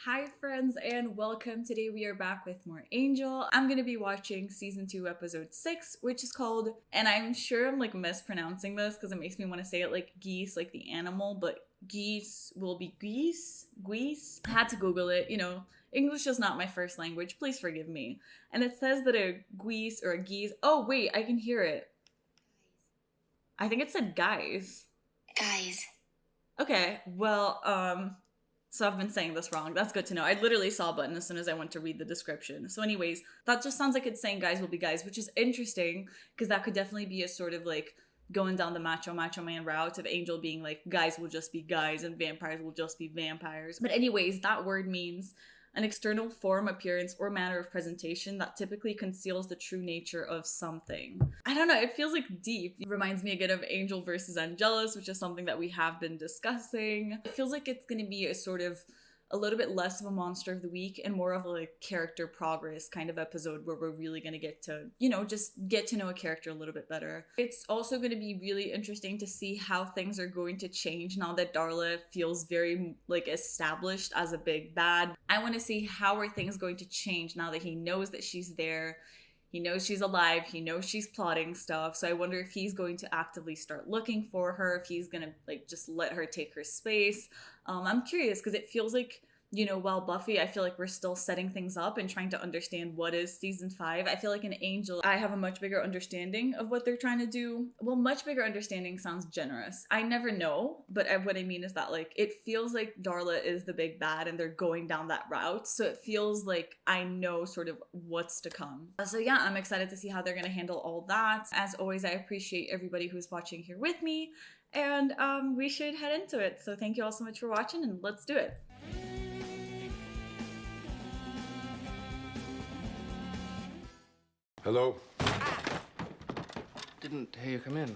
Hi friends and welcome. Today we are back with more Angel. I'm going to be watching season 2 episode 6, which is called, and I'm sure I'm like mispronouncing this because it makes me want to say it like geese, like the animal, but geese will be Guise. I had to Google it, English is not my first language, please forgive me. And it says that a Guise or a geese, oh wait, I can hear it. I think it said guys. Guys. Okay, well, so I've been saying this wrong. That's good to know. I literally saw a button as soon as I went to read the description. So anyways, that just sounds like it's saying guys will be guys, which is interesting because that could definitely be a sort of like going down the macho man route of Angel being like guys will just be guys and vampires will just be vampires. But anyways, that word means an external form, appearance, or manner of presentation that typically conceals the true nature of something. I don't know, it feels like deep. It reminds me again of Angel versus Angelus, which is something that we have been discussing. It feels like it's going to be a sort of a little bit less of a monster of the week and more of a like character progress kind of episode where we're really going to get to, just get to know a character a little bit better. It's also going to be really interesting to see how things are going to change now that Darla feels very like established as a big bad. I want to see how are things going to change now that he knows that she's there. He knows she's alive. He knows she's plotting stuff. So I wonder if he's going to actively start looking for her, if he's going to like just let her take her space. I'm curious because it feels like, while Buffy, I feel like we're still setting things up and trying to understand what is season 5. I feel like in Angel, I have a much bigger understanding of what they're trying to do. Well, much bigger understanding sounds generous. I never know, but what I mean is that like it feels like Darla is the big bad and they're going down that route. So it feels like I know sort of what's to come. So yeah, I'm excited to see how they're going to handle all that. As always, I appreciate everybody who's watching here with me. And we should head into it. So thank you all so much for watching and let's do it. Hello? Didn't hear you come in.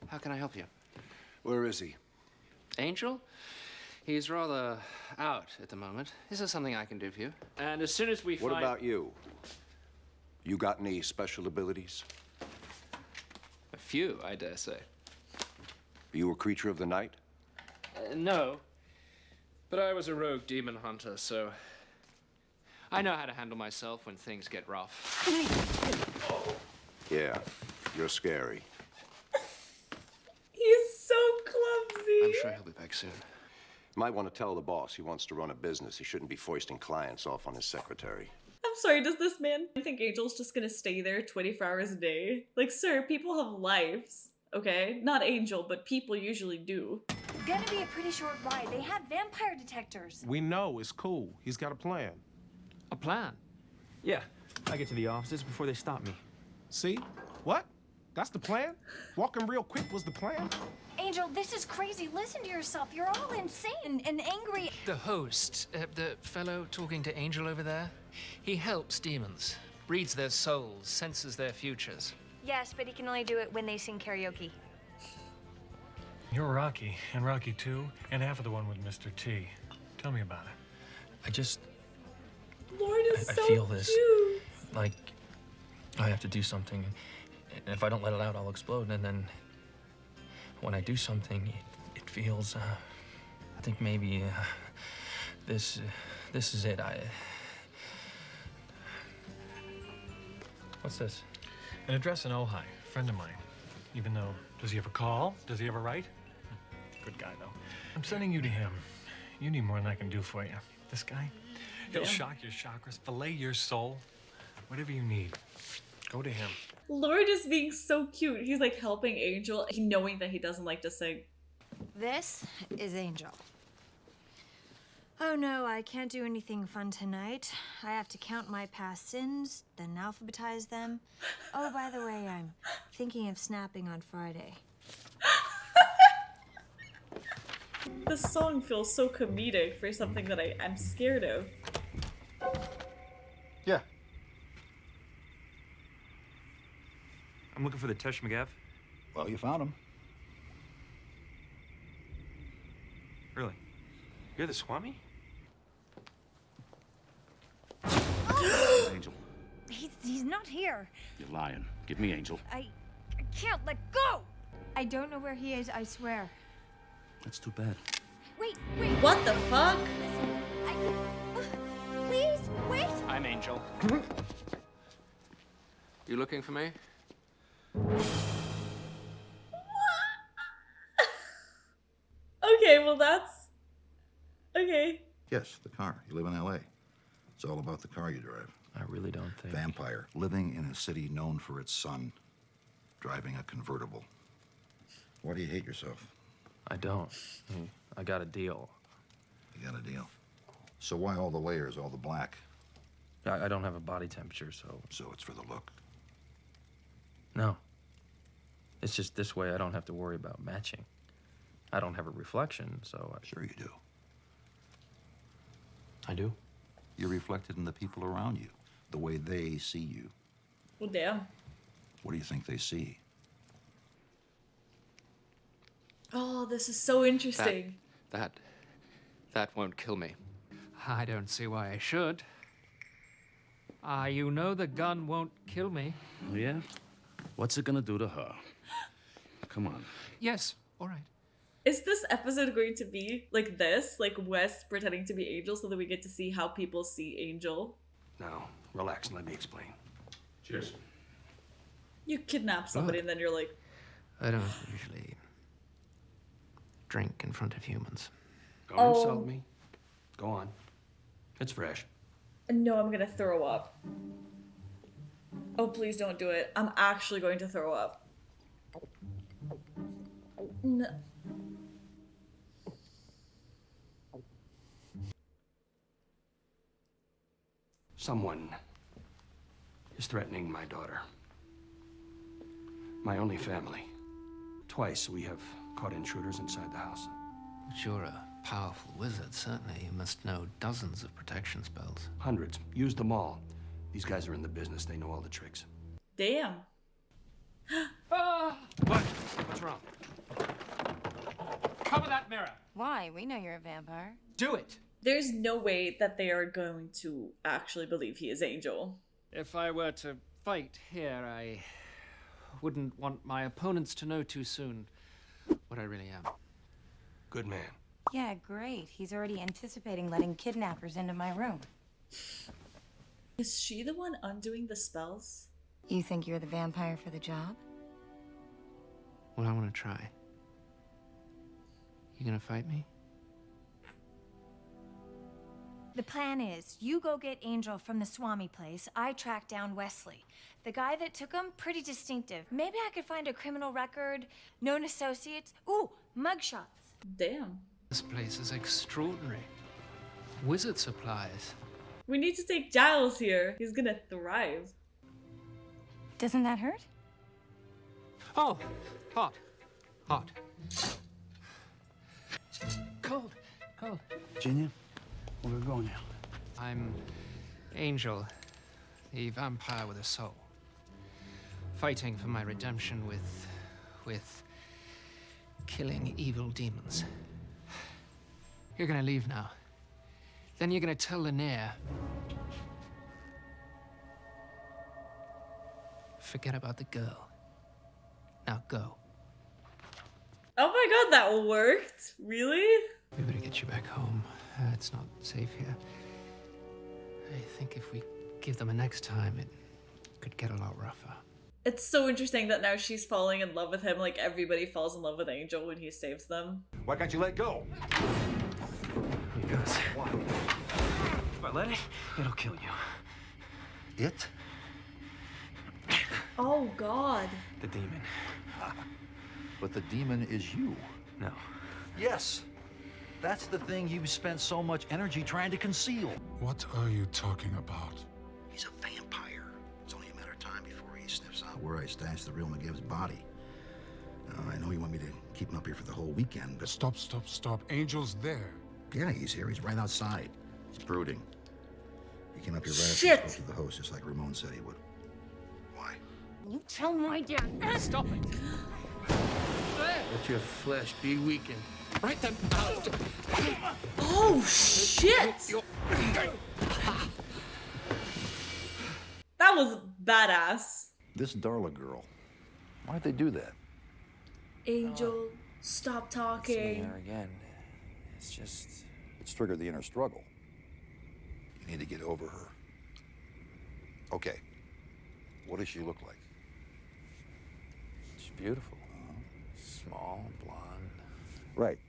How can I help you? Where is he? Angel? He's rather out at the moment. Is there something I can do for you? And as soon as we What about you? You got any special abilities? A few, I dare say. Are you a creature of the night? No. But I was a rogue demon hunter, so I know how to handle myself when things get rough. Yeah, you're scary. He's so clumsy. I'm sure he'll be back soon. Might want to tell the boss he wants to run a business. He shouldn't be foisting clients off on his secretary. I'm sorry, does this man think Angel's just gonna stay there 24 hours a day? Like, sir, people have lives, okay? Not Angel, but people usually do. It's gonna be a pretty short ride. They have vampire detectors. We know, it's cool. He's got a plan. A plan? Yeah, I get to the offices before they stop me. See? What? That's the plan? Walking real quick was the plan? Angel, this is crazy. Listen to yourself. You're all insane and angry. The host, the fellow talking to Angel over there, he helps demons, reads their souls, senses their futures. Yes, but he can only do it when they sing karaoke. You're Rocky, and Rocky 2, and half of the one with Mr. T. Tell me about it. Lord is I so feel this. cute. Like, I have to do something. And if I don't let it out, I'll explode. And then when I do something, it feels, I think maybe, this is it. What's this? An address in Ojai, friend of mine. Even though, does he ever call? Does he ever write? Good guy, though. I'm sending you to him. You need more than I can do for you. This guy, he'll shock your chakras, fillet your soul. Whatever you need, go to him. Lord is being so cute. He's like helping Angel, knowing that he doesn't like to sing. This is Angel. Oh no, I can't do anything fun tonight. I have to count my past sins, then alphabetize them. Oh, by the way, I'm thinking of snapping on Friday. The song feels so comedic for something that I'm scared of. Yeah. I'm looking for the Tesh McGav. Well, you found him. Really? You're the Swami? Angel. He's not here. You're lying. Give me Angel. I can't let go. I don't know where he is, I swear. That's too bad. Wait. What the fuck? Listen, You looking for me? Okay, well that's okay. Yes, the car. You live in L.A. It's all about the car you drive. I really don't think. Vampire, living in a city known for its sun, driving a convertible. Why do you hate yourself? I don't. I got a deal. You got a deal. So why all the layers, all the black? I don't have a body temperature, so... So it's for the look. No. It's just this way I don't have to worry about matching. I don't have a reflection, so Sure you do. I do? You're reflected in the people around you, the way they see you. Well, damn. What do you think they see? Oh, this is so interesting. That won't kill me. I don't see why I should. You know the gun won't kill me. Oh, Yeah? What's it gonna do to her? Come on. Yes, all right. Is this episode going to be like this? Like Wes pretending to be Angel so that we get to see how people see Angel? Now, relax and let me explain. Cheers. You kidnap somebody and then you're like, I don't usually drink in front of humans. Don't insult me. Go on. It's fresh. no, I'm gonna throw up. Oh, please don't do it. I'm actually going to throw up. No. Someone is threatening my daughter. My only family. Twice we have caught intruders inside the house. But you're a powerful wizard, certainly. You must know dozens of protection spells. Hundreds. Use them all. These guys are in the business. They know all the tricks. Damn. What? What's wrong? Cover that mirror. Why? We know you're a vampire. Do it. There's no way that they are going to actually believe he is Angel. If I were to fight here, I wouldn't want my opponents to know too soon what I really am. Good man. Yeah, great. He's already anticipating letting kidnappers into my room. Is she the one undoing the spells? You think you're the vampire for the job? Well, I want to try. You gonna fight me? The plan is, you go get Angel from the Swami place, I track down Wesley. The guy that took him, pretty distinctive. Maybe I could find a criminal record, known associates. Ooh, mugshots. Damn. This place is extraordinary. Wizard supplies. We need to take Giles here. He's gonna thrive. Doesn't that hurt? Oh, hot. Hot. Cold. Cold. Virginia, where are we going now? I'm Angel, the vampire with a soul. Fighting for my redemption with killing evil demons. You're gonna leave now. Then you're gonna tell Lanier. Forget about the girl. Now go. Oh my god, that worked? Really? We better get you back home. It's not safe here. I think if we give them a next time, it could get a lot rougher. It's so interesting that now she's falling in love with him like everybody falls in love with Angel when he saves them. Why can't you let go? Because if I let it, it'll kill you. It? Oh god. The demon. But the demon is you. No. Yes. That's the thing you've spent so much energy trying to conceal. What are you talking about? He's a vampire. It's only a matter of time before he sniffs out where I stashed the real McGibb's body. I know you want me to keep him up here for the whole weekend, but... Stop. Angel's there. Yeah, he's here. He's right outside. He's brooding. He came up here right Shit. after he spoke to the host, just like Ramon said he would. Why? You tell my dad. Stop it! Let your flesh be weakened. Write them out! Oh shit! That was badass. This Darla girl. Why'd they do that? Angel, stop talking. There again. It's just... It's triggered the inner struggle. You need to get over her. Okay. What does she look like? She's beautiful. Small, blonde. Right.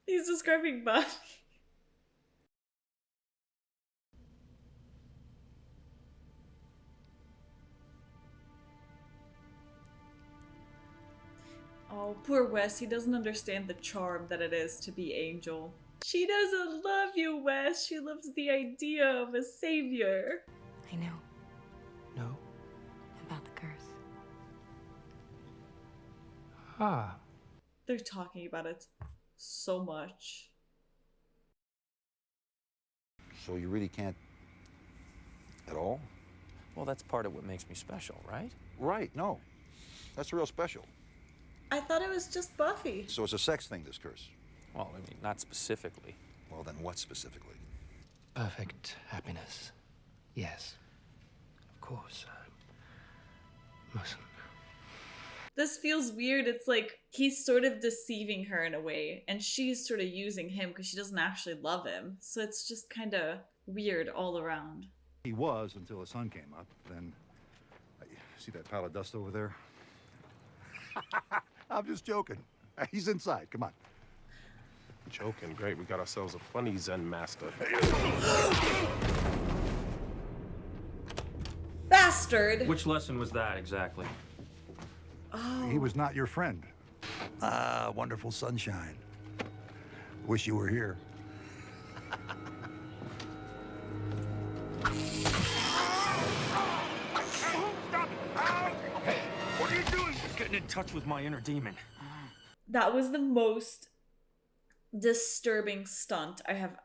He's describing Buffy. Oh, poor Wes. He doesn't understand the charm that it is to be Angel. She doesn't love you, Wes. She loves the idea of a savior. I know. No? About the curse. Ah. They're talking about it so much. So you really can't at all? Well, that's part of what makes me special, right? Right, no. That's real special. I thought it was just Buffy. So it's a sex thing, this curse? Well, I mean, not specifically. Well, then what specifically? Perfect happiness. Yes. Of course. Mustn't. This feels weird. It's like he's sort of deceiving her in a way, and she's sort of using him because she doesn't actually love him. So it's just kind of weird all around. He was until the sun came up. Then, see that pile of dust over there? I'm just joking. He's inside. Come on. Joking, great. We got ourselves a funny Zen master. Bastard! Which lesson was that exactly? Oh. He was not your friend. Ah, wonderful sunshine. Wish you were here. Hey, what are you doing? Getting in touch with my inner demon. That was the most disturbing stunt I have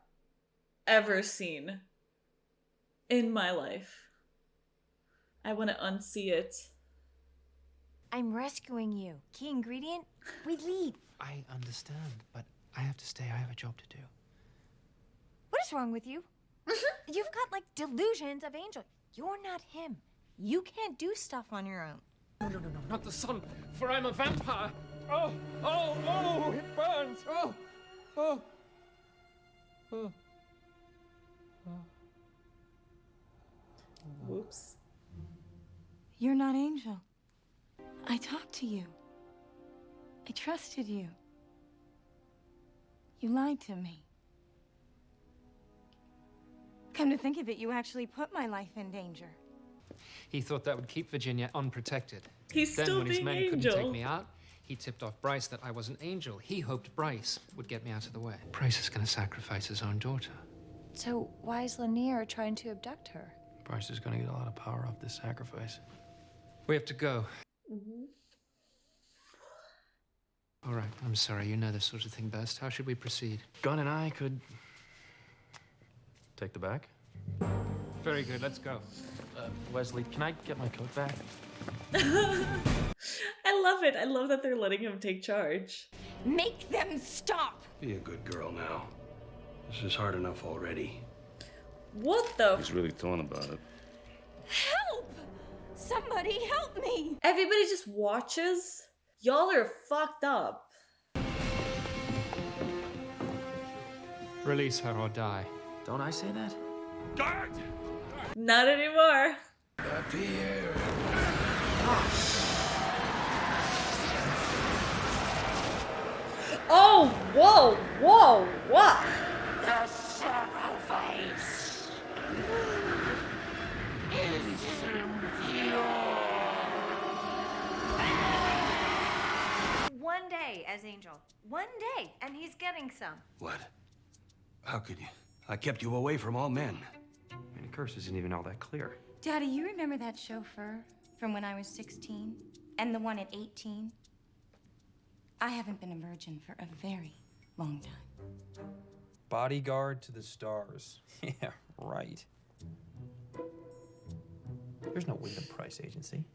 ever seen in my life. I want to unsee it. I'm rescuing you. Key ingredient? We leave. I understand, but I have to stay. I have a job to do. What is wrong with you? You've got like delusions of Angel. You're not him. You can't do stuff on your own. No, not the sun, for I'm a vampire. Oh, it burns. Oh. Whoops. You're not Angel. I talked to you. I trusted you. You lied to me. Come to think of it, you actually put my life in danger. He thought that would keep Virginia unprotected. He's then, still when his being men Angel. couldn't take me out, he tipped off Bryce that I was an angel. He hoped Bryce would get me out of the way. Bryce is going to sacrifice his own daughter. So why is Lanier trying to abduct her? Bryce is gonna get a lot of power off this sacrifice. We have to go. Mm-hmm. All right, I'm sorry. You know this sort of thing best. How should we proceed? Gunn and I could take the back. Very good. Let's go. Wesley, can I get my coat back? I love it. I love that they're letting him take charge. Make them stop! Be a good girl now. This is hard enough already. What the? He's really torn about it. Help! Somebody help me! Everybody just watches? Y'all are fucked up. Release her or die. Don't I say that? Guard! Not anymore. Up here. Oh, whoa, what? The sacrifice is secure. One day as Angel. One day, and he's getting some. What? How could you? I kept you away from all men. I mean, the curse isn't even all that clear. Daddy, you remember that chauffeur from when I was 16? And the one at 18? I haven't been a virgin for a very long time. Bodyguard to the stars. Yeah, right. There's no Wyndham Price Agency.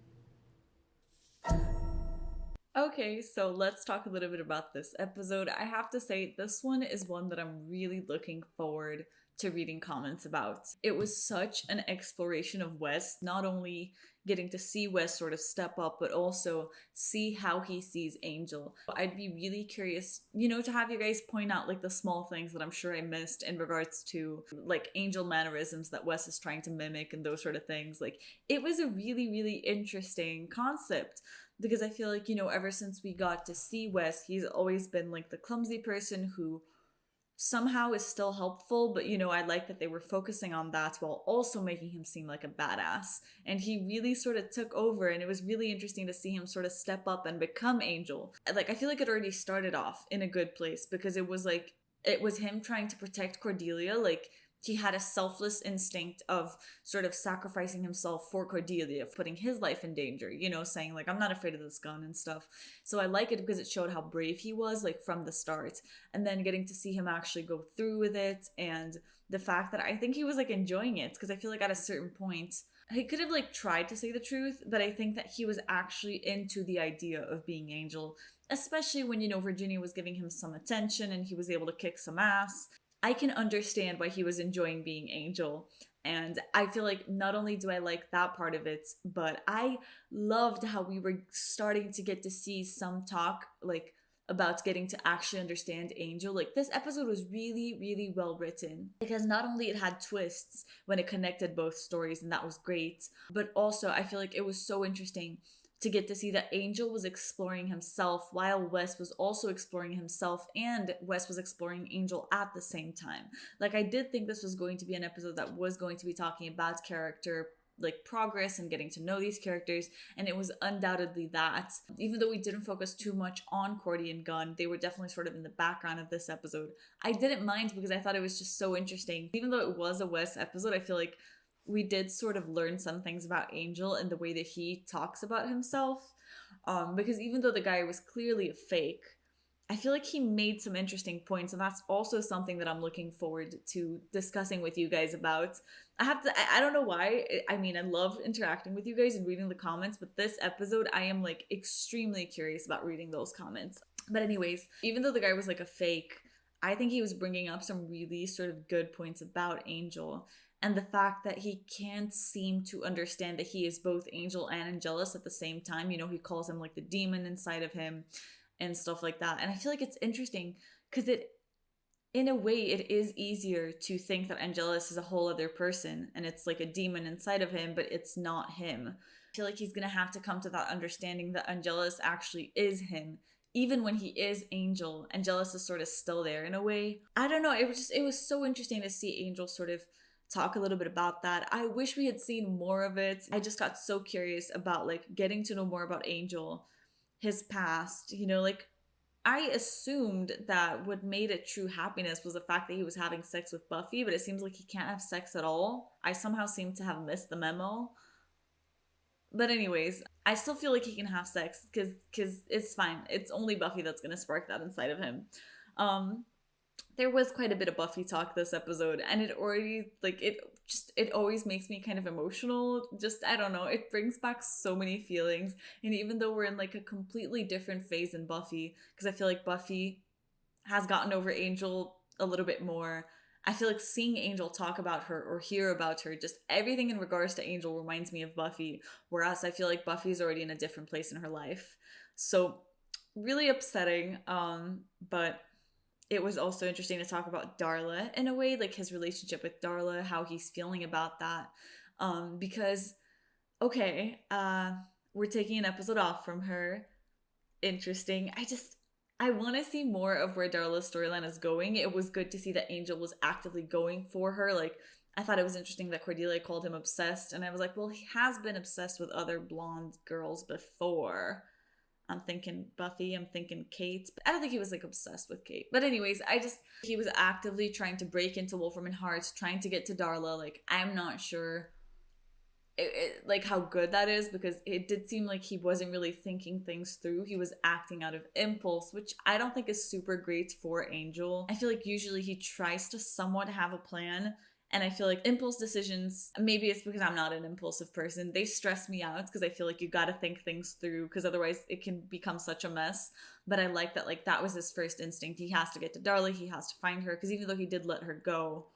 Okay, so let's talk a little bit about this episode. I have to say, this one is one that I'm really looking forward to reading comments about. It was such an exploration of Wes, not only getting to see Wes sort of step up, but also see how he sees Angel. I'd be really curious, to have you guys point out like the small things that I'm sure I missed in regards to like Angel mannerisms that Wes is trying to mimic and those sort of things. Like, it was a really, really interesting concept. Because I feel like, ever since we got to see Wes, he's always been like the clumsy person who somehow is still helpful, but I like that they were focusing on that while also making him seem like a badass. And he really sort of took over, and it was really interesting to see him sort of step up and become Angel. Like, I feel like it already started off in a good place because it was him trying to protect Cordelia. Like, he had a selfless instinct of sort of sacrificing himself for Cordelia, putting his life in danger, saying like, I'm not afraid of this gun and stuff. So I like it because it showed how brave he was, like, from the start. And then getting to see him actually go through with it, and the fact that I think he was like enjoying it, because I feel like at a certain point, he could have like tried to say the truth, but I think that he was actually into the idea of being Angel, especially when, Virginia was giving him some attention and he was able to kick some ass. I can understand why he was enjoying being Angel. And I feel like not only do I like that part of it, but I loved how we were starting to get to see some talk like about getting to actually understand Angel. Like, this episode was really, really well written because not only it had twists when it connected both stories, and that was great, but also I feel like it was so interesting to get to see that Angel was exploring himself while Wes was also exploring himself, and Wes was exploring Angel at the same time. Like, I did think this was going to be an episode that was going to be talking about character like progress and getting to know these characters, and it was undoubtedly that. Even though we didn't focus too much on Cordy and Gunn, they were definitely sort of in the background of this episode. I didn't mind because I thought it was just so interesting. Even though it was a Wes episode, I feel like we did sort of learn some things about Angel and the way that he talks about himself. Because even though the guy was clearly a fake, I feel like he made some interesting points, and that's also something that I'm looking forward to discussing with you guys about. I don't know why. I mean, I love interacting with you guys and reading the comments, but this episode, I am like extremely curious about reading those comments. But anyways, even though the guy was like a fake, I think he was bringing up some really sort of good points about Angel. And the fact that he can't seem to understand that he is both Angel and Angelus at the same time. He calls him like the demon inside of him and stuff like that. And I feel like it's interesting because in a way, it is easier to think that Angelus is a whole other person and it's like a demon inside of him, but it's not him. I feel like he's going to have to come to that understanding that Angelus actually is him. Even when he is Angel, Angelus is sort of still there in a way. I don't know. It was so interesting to see Angel sort of talk a little bit about that. I wish we had seen more of it. I just got so curious about like getting to know more about Angel, his past. Like, I assumed that what made it true happiness was the fact that he was having sex with Buffy, but it seems like he can't have sex at all. I somehow seem to have missed the memo. But anyways, I still feel like he can have sex because it's fine. It's only Buffy that's gonna spark that inside of him. There was quite a bit of Buffy talk this episode, and it already, like, it always makes me kind of emotional. Just, I don't know, it brings back so many feelings. And even though we're in like a completely different phase in Buffy, because I feel like Buffy has gotten over Angel a little bit more, I feel like seeing Angel talk about her or hear about her, just everything in regards to Angel reminds me of Buffy, whereas I feel like Buffy's already in a different place in her life. So really upsetting, but it was also interesting to talk about Darla in a way, like his relationship with Darla, how he's feeling about that. Because, okay, we're taking an episode off from her. Interesting. I want to see more of where Darla's storyline is going. It was good to see that Angel was actively going for her. Like, I thought it was interesting that Cordelia called him obsessed, and I was like, well, he has been obsessed with other blonde girls before. I'm thinking Buffy, I'm thinking Kate. I don't think he was like obsessed with Kate. But anyways, he was actively trying to break into Wolfram Heart, trying to get to Darla. Like, I'm not sure like how good that is, because it did seem like he wasn't really thinking things through. He was acting out of impulse, which I don't think is super great for Angel. I feel like usually he tries to somewhat have a plan, And I feel like impulse decisions, maybe it's because I'm not an impulsive person, they stress me out because I feel like you gotta think things through because otherwise it can become such a mess. But I like that, like, that was his first instinct. He has to get to Darla, he has to find her, because even though he did let her go,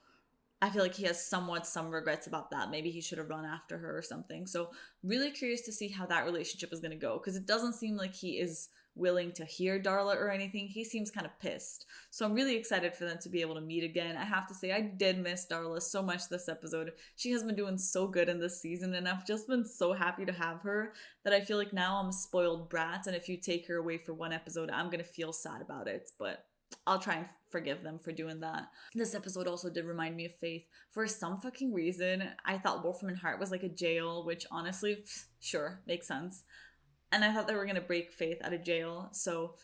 I feel like he has somewhat some regrets about that. Maybe he should have run after her or something. So really curious to see how that relationship is going to go, because it doesn't seem like he is willing to hear Darla or anything. He seems kind of pissed. So I'm really excited for them to be able to meet again. I have to say, I did miss Darla so much this episode. She has been doing so good in this season, and I've just been so happy to have her that I feel like now I'm a spoiled brat, and if you take her away for one episode, I'm going to feel sad about it. But I'll try and forgive them for doing that. This episode also did remind me of Faith. For some fucking reason, I thought Wolfram and Hart was like a jail, which honestly, sure, makes sense. And I thought they were going to break Faith out of jail. So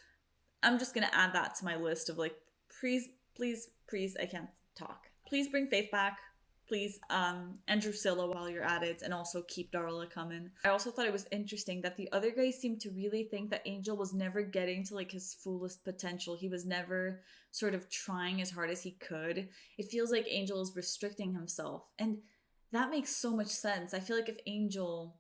I'm just going to add that to my list of like, please, I can't talk. Please bring Faith back. Please, and Drusilla while you're at it, and also keep Darla coming. I also thought it was interesting that the other guys seemed to really think that Angel was never getting to like his fullest potential. He was never sort of trying as hard as he could. It feels like Angel is restricting himself, and that makes so much sense. I feel like if Angel,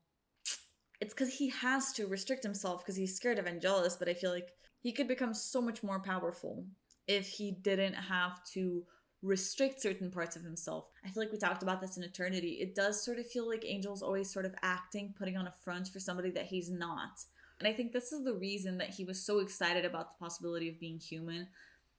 it's because he has to restrict himself because he's scared of Angelus, but I feel like he could become so much more powerful if he didn't have to restrict certain parts of himself. I feel like we talked about this in Eternity. It does sort of feel like Angel's always sort of acting, putting on a front for somebody that he's not. And I think this is the reason that he was so excited about the possibility of being human.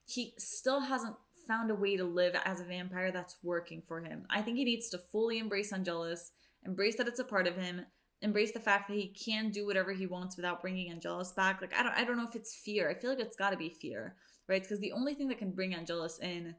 He still hasn't found a way to live as a vampire that's working for him. I think he needs to fully embrace Angelus, embrace that it's a part of him, embrace the fact that he can do whatever he wants without bringing Angelus back. Like, I don't know if it's fear. I feel like it's got to be fear, right? Because the only thing that can bring Angelus in,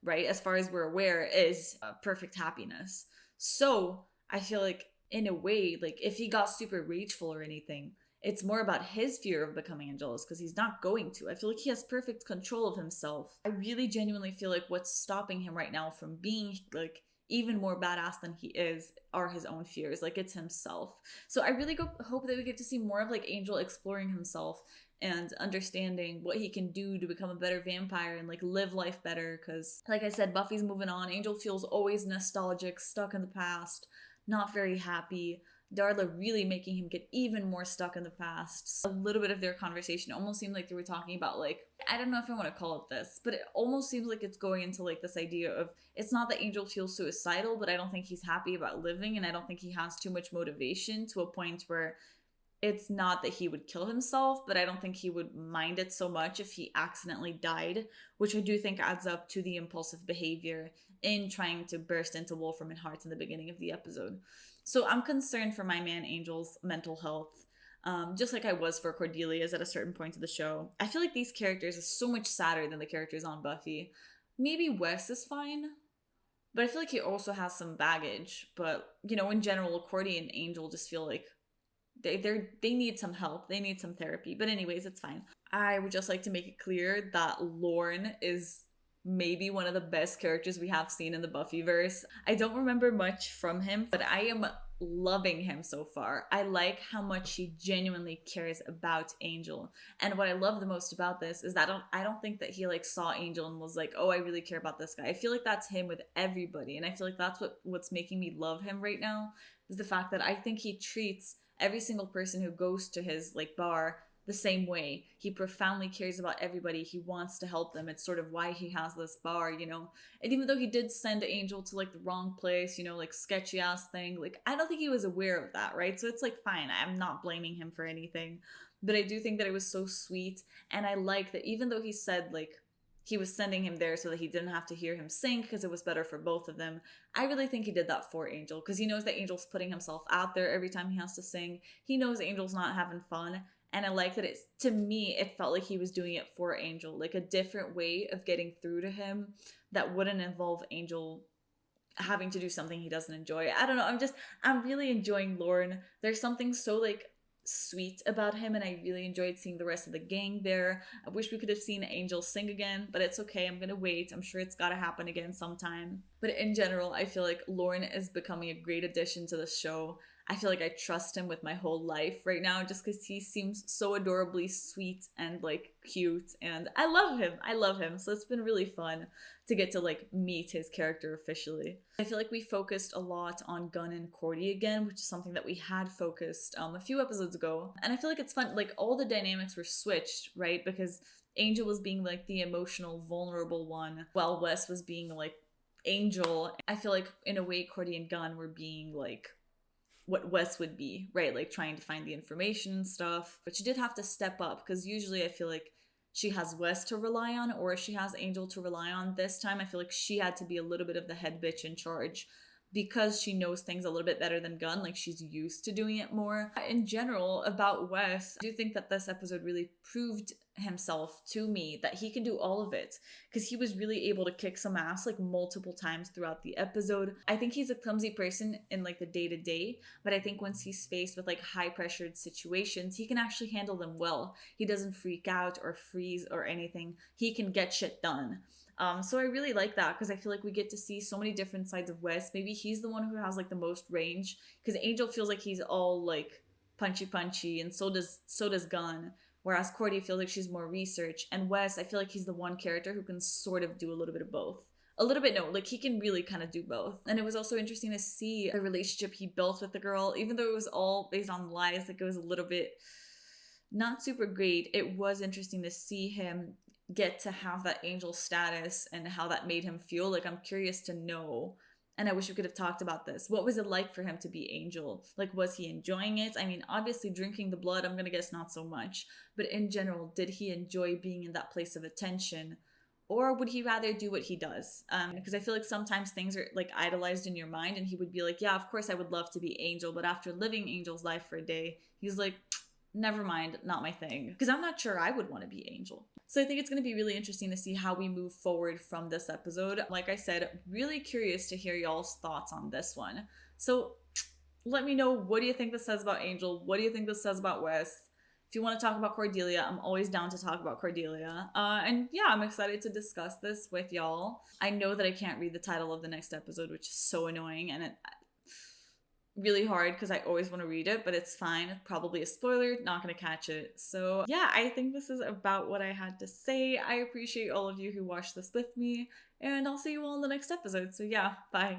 right, as far as we're aware, is perfect happiness. So I feel like in a way, like if he got super rageful or anything, it's more about his fear of becoming Angelus, because he's not going to. I feel like he has perfect control of himself. I really genuinely feel like what's stopping him right now from being like even more badass than he is are his own fears. Like, it's himself. So I really hope that we get to see more of like Angel exploring himself and understanding what he can do to become a better vampire and like live life better. Because like I said, Buffy's moving on. Angel feels always nostalgic, stuck in the past, not very happy. Darla really making him get even more stuck in the past. A little bit of their conversation almost seemed like they were talking about, like, I don't know if I want to call it this, but it almost seems like it's going into like this idea of, it's not that Angel feels suicidal, but I don't think he's happy about living, and I don't think he has too much motivation to a point where it's not that he would kill himself, but I don't think he would mind it so much if he accidentally died, which I do think adds up to the impulsive behavior in trying to burst into Wolfram and Hart in the beginning of the episode. So I'm concerned for my man Angel's mental health, just like I was for Cordelia's at a certain point of the show. I feel like these characters are so much sadder than the characters on Buffy. Maybe Wes is fine, but I feel like he also has some baggage. But, you know, in general, Cordy and Angel just feel like they need some help. They need some therapy. But anyways, it's fine. I would just like to make it clear that Lorne is maybe one of the best characters we have seen in the Buffyverse. I don't remember much from him, but I am loving him so far. I like how much he genuinely cares about Angel. And what I love the most about this is that I don't think that he like saw Angel and was like, oh, I really care about this guy. I feel like that's him with everybody. And I feel like that's what's making me love him right now, is the fact that I think he treats every single person who goes to his like bar the same way. He profoundly cares about everybody. He wants to help them. It's sort of why he has this bar, you know. And even though he did send Angel to like the wrong place, you know, like sketchy ass thing, like I don't think he was aware of that, right? So it's like fine. I'm not blaming him for anything. But I do think that it was so sweet, and I like that even though he said like he was sending him there so that he didn't have to hear him sing because it was better for both of them, I really think he did that for Angel, because he knows that Angel's putting himself out there every time he has to sing. He knows Angel's not having fun. And I like that it's, to me, it felt like he was doing it for Angel, like a different way of getting through to him that wouldn't involve Angel having to do something he doesn't enjoy. I don't know, I'm really enjoying Lorne. There's something so like sweet about him, and I really enjoyed seeing the rest of the gang there. I wish we could have seen Angel sing again, but it's okay. I'm gonna wait. I'm sure it's gotta happen again sometime. But in general, I feel like Lorne is becoming a great addition to the show. I feel like I trust him with my whole life right now just because he seems so adorably sweet and like cute, and I love him. I love him. So it's been really fun to get to like meet his character officially. I feel like we focused a lot on Gunn and Cordy again, which is something that we had focused a few episodes ago. And I feel like it's fun, like all the dynamics were switched, right? Because Angel was being like the emotional, vulnerable one, while Wes was being like Angel. I feel like in a way Cordy and Gunn were being like what Wes would be, right? Like trying to find the information and stuff. But she did have to step up because usually I feel like she has Wes to rely on or she has Angel to rely on. This time I feel like she had to be a little bit of the head bitch in charge because she knows things a little bit better than Gunn, like she's used to doing it more. In general, about Wes, I do think that this episode really proved himself to me that he can do all of it because he was really able to kick some ass like multiple times throughout the episode. I think he's a clumsy person in like the day-to-day, but I think once he's faced with like high pressured situations, he can actually handle them well. He doesn't freak out or freeze or anything. He can get shit done. So I really like that because I feel like we get to see so many different sides of Wes. Maybe he's the one who has like the most range because Angel feels like he's all like punchy and so does Gunn. Whereas Cordy feels like she's more research, and Wes, I feel like he's the one character who can sort of do a little bit of both. A little bit, no, like he can really kind of do both. And it was also interesting to see the relationship he built with the girl, even though it was all based on lies, like it was a little bit not super great. It was interesting to see him get to have that angel status and how that made him feel. Like I'm curious to know, and I wish we could have talked about this. What was it like for him to be Angel? Like, was he enjoying it? I mean, obviously drinking the blood, I'm gonna guess not so much. But in general, did he enjoy being in that place of attention? Or would he rather do what he does? Because I feel like sometimes things are like idolized in your mind, and he would be like, yeah, of course I would love to be Angel. But after living Angel's life for a day, he's like, never mind, not my thing. Because I'm not sure I would want to be Angel. So I think it's going to be really interesting to see how we move forward from this episode. Like I said, really curious to hear y'all's thoughts on this one. So let me know, what do you think this says about Angel? What do you think this says about Wes? If you want to talk about Cordelia, I'm always down to talk about Cordelia. And yeah, I'm excited to discuss this with y'all. I know that I can't read the title of the next episode, which is so annoying, and really hard because I always want to read it, but it's fine. Probably a spoiler, not gonna catch it. So yeah, I think this is about what I had to say. I appreciate all of you who watched this with me, and I'll see you all in the next episode. So yeah, bye.